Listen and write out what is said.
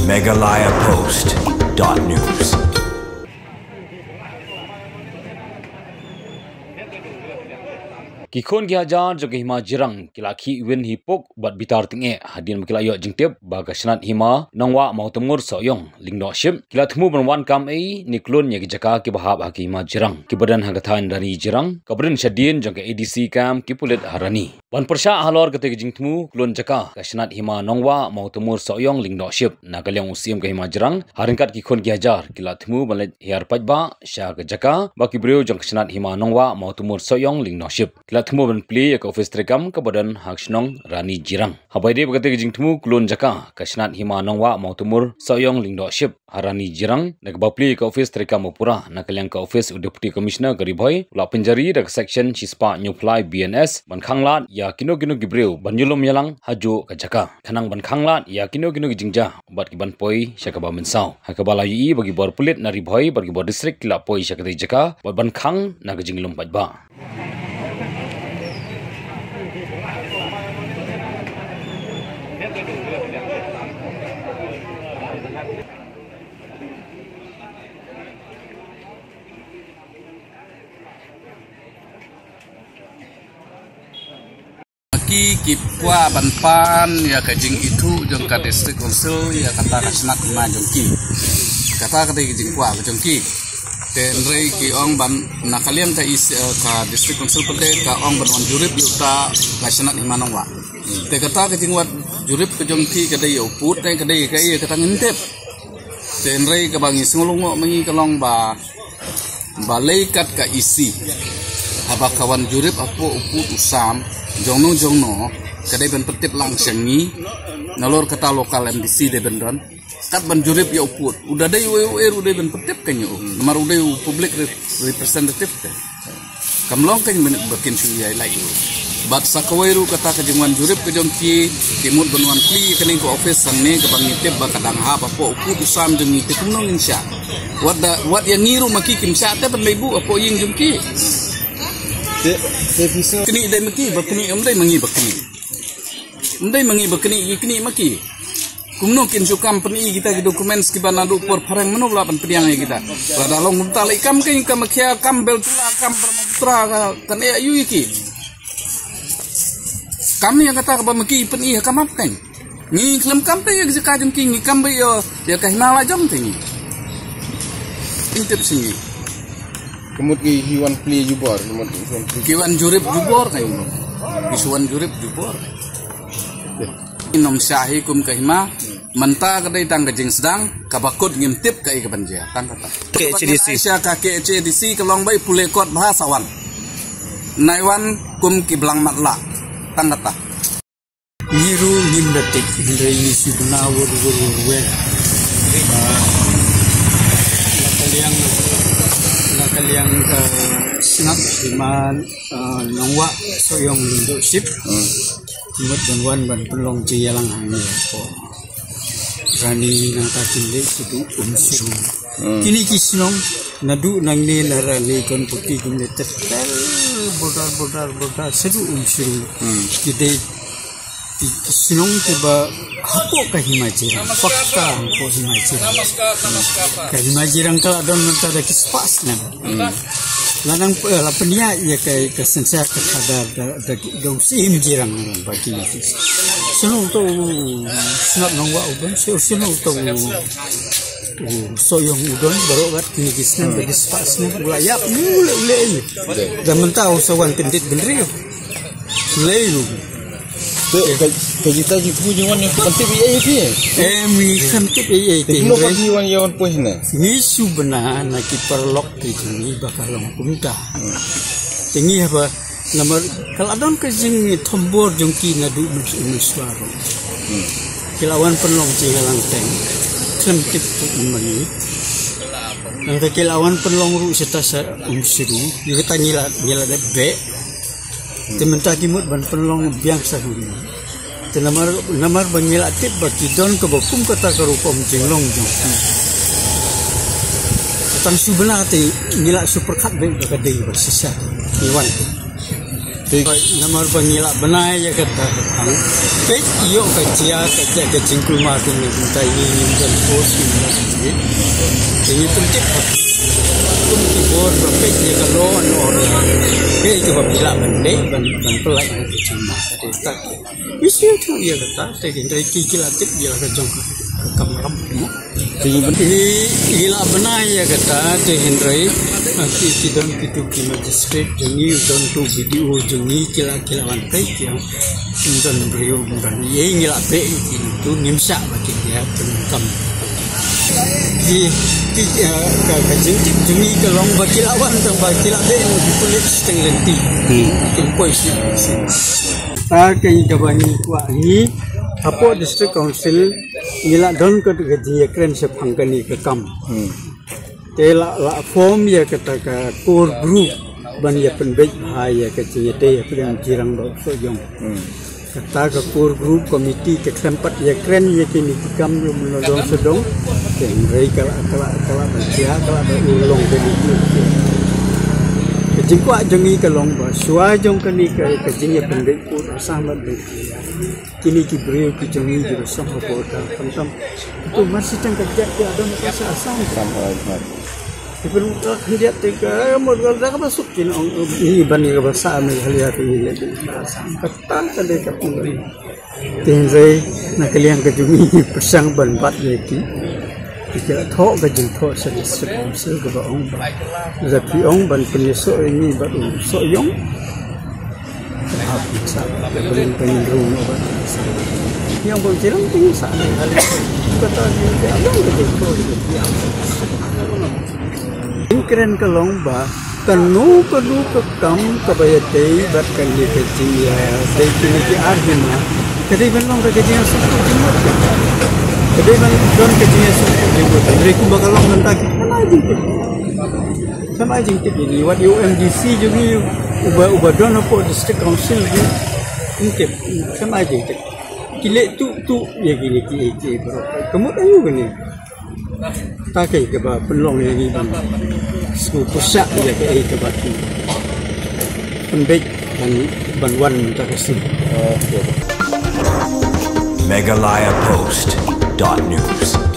megalayapost.news. Kikon gihajar jo hima jirang kilaki win hipok bat bitar tinge hadin makilayo jingtep bagasnat hima nangwa mautemur soyong lingno shim kilatmu banwan kam ei niklon yagi jaka ki bahab hima jirang ki badan hagathan dari jirang kabrin shadin jong ADC kam ki pulit harani ban persha halor kate jingtmu klon jaka gasnat hima nangwa mautemur soyong lingno ship nagalyang usim ke hima jirang haringkat kikon gihajar kilatmu balet hiar pajba sha jaka baki breu jong gasnat hima nangwa mautemur soyong lingno ship Temu ban play ke office trekam ke badan haksnong rani jirang. Habai de bagate ke jingtemu klon jaka kasnat hima nongwa mautumur soyong lingdo ship harani jirang nak ba play ke office trekam pura nakalyang ke office deputy commissioner garibhoi la penjari dak section chispa new fly BNS ban khanglat ya kino gibreu ban yulum yalang hajo ke jaka kanang ban khanglat ya kino jingja bat ki ban poi syakaba mensau hakaba layi bagi bor pulit nari bhoi bagi bor district la poi syakate jaka ban khang na jinglum pajba. Kipwa banpan ya kajing itu jong ka district council ya kata kasnat ma jongki kata jing kwa jongki tenrei ki ong ban nakaliam ka district council pede ka ong ban jurip yuta kasnat manongwa te kata jing wat jurip ke jongki kada yo put te kada ka iya kata ngintep tenrei ka bangi singulungo mengi kalong ba balaikat ka isi haba kawan jurip apo uput usam jongno kadai ben petip langsung ni nalor kata lokal MDC de bendon kat ban jurip ya uput udah dai udah ben petip kanyo nomor udah public representative te kamlong kan bakin suya lai bat sakawairu kata kejengwan jurip ke jongki timut benwan kli kening ko office sangne ke bangitip bakadang ha apa uput usam jengi te kumnong insya wat yang ngiru maki kimsya te ben leibu apa ying jongki kini dai maki bakni umdai mangi bakni ikni maki kumno kin sukam peni kita ki dokumen skiban adu por parang menok la pan priang kita rada long munta lai kam kai kam khia kam bel tula kam permutra kan e ayu iki kami yang kata ba maki peni kam ap kan ni klem kam pe ya ka jum ki kam be yo ya ka hinala jom tingi intip singi kemut ki hiwan pli jubor kiwan jurip jubor kai isuan jurip jubor inom syahi kum kahima menta kadai tang kejing sedang kabakut ngimtip kai kebanjia tang kata KCDC ka KCDC kelong bai pulekot bahasawan naiwan kum kiblang matla tang kata niru nimdatik indrai isi benawur we nakaliang sinap iman nongwa soyong leadership timut banwan ban pelong ciyalang hangi ko rani nang takinde situ umsiru kini kisinong nadu nang ne narani kon putih kumne tetel bodar seru umsiru kide kisinong tiba hapo kahimajirang fakta hapo himajirang kahimajirang kala don mentada kispas na lanang la penia ya kai kesensa kadar da gausi himajirang bagi sino to snap nongwa uban sino to soyong udon barogat kini kisnan bagi kispas na ulayap ule zaman tahu sawan tendit benri leu kita punya wan yang kantip iya pi mi kantip iya ti lo bagi wan yawan pohna ni subna na ki perlok ti ni bakalong kumta tingi apa nomor kaladon ke jing thombor jongki na du suaro kilawan penlong cihalang teng kantip tu mani nang kilawan penlong ru setasa umsiru yu kita ngila de be tementa kimut ban penlong biang sahuri namar banyela tip baki don ke bokum kata kerupom jenglong jongki tang subna te ngila superkat be bakadei bersisa iwan Nomor pengilak benar ya kata ang kay iyo kaya kaya jingkul makin mintai ini dan pos ini. Ini tuncik tum kibor sampai dia kalau orang kay coba bilang bende ban pelai itu cuma tak. Isi itu ya kata saya kira kikilatip dia kejong kam ini gila benar ya kata saya Hendrai nanti kita di magistrate jengi don tu video jengi kila wantai yang don beliau dan ye gila be itu nimsa bagi dia pengkam di jengi kelong bagi lawan tang bagi be ditulis setengah lenti poisi kai jabani kuai Apo District Council gila don ke gaji keren sepangkani ke kam. Tela la form ya kata ka core group ban ya penbej bahaya ke cete ya pedang jirang do sojong. Kata ka core group komiti ke tempat ya keren ya kini kam yo menolong sedong dan rei kala bacia kala ulong ke itu. Jingkwa jengi kalong ba suai jong kani ke jingya pendek pun asamat be kini ki brio ki jengi jero sam hopoda pantam itu masih tang kerja dia ada masa asam perlu kerja tega mod gal ka masuk kin ini bani ka basa me haliat ini asam kata kade ka pun tenjai na kalian ke jengi pesang ban bat ki kita thok ke jeng thok se ke baong za pi ong ban penyesok ini baru soyong tahap bisa belum penyelung obat yang berjalan tinggi sana kata dia abang ke thok yang keren ke lomba kanu ke kam ke bayatei bat kan dia kecil ya dai kini ki arjuna kadai ban long ke jeng suku jemut kadai ban don ke jeng suku jemut dari ku bakal long nanti sama jingtip ini wat UMDC juga ubah don apa district council juga jingtip sama jingtip kilek tu ya gini ki bro kamu tahu gini tak kayak ke ba penlong yang ini semua pusat ya kayak ke batu pembek dan banwan tak kesini Meghalaya Post.news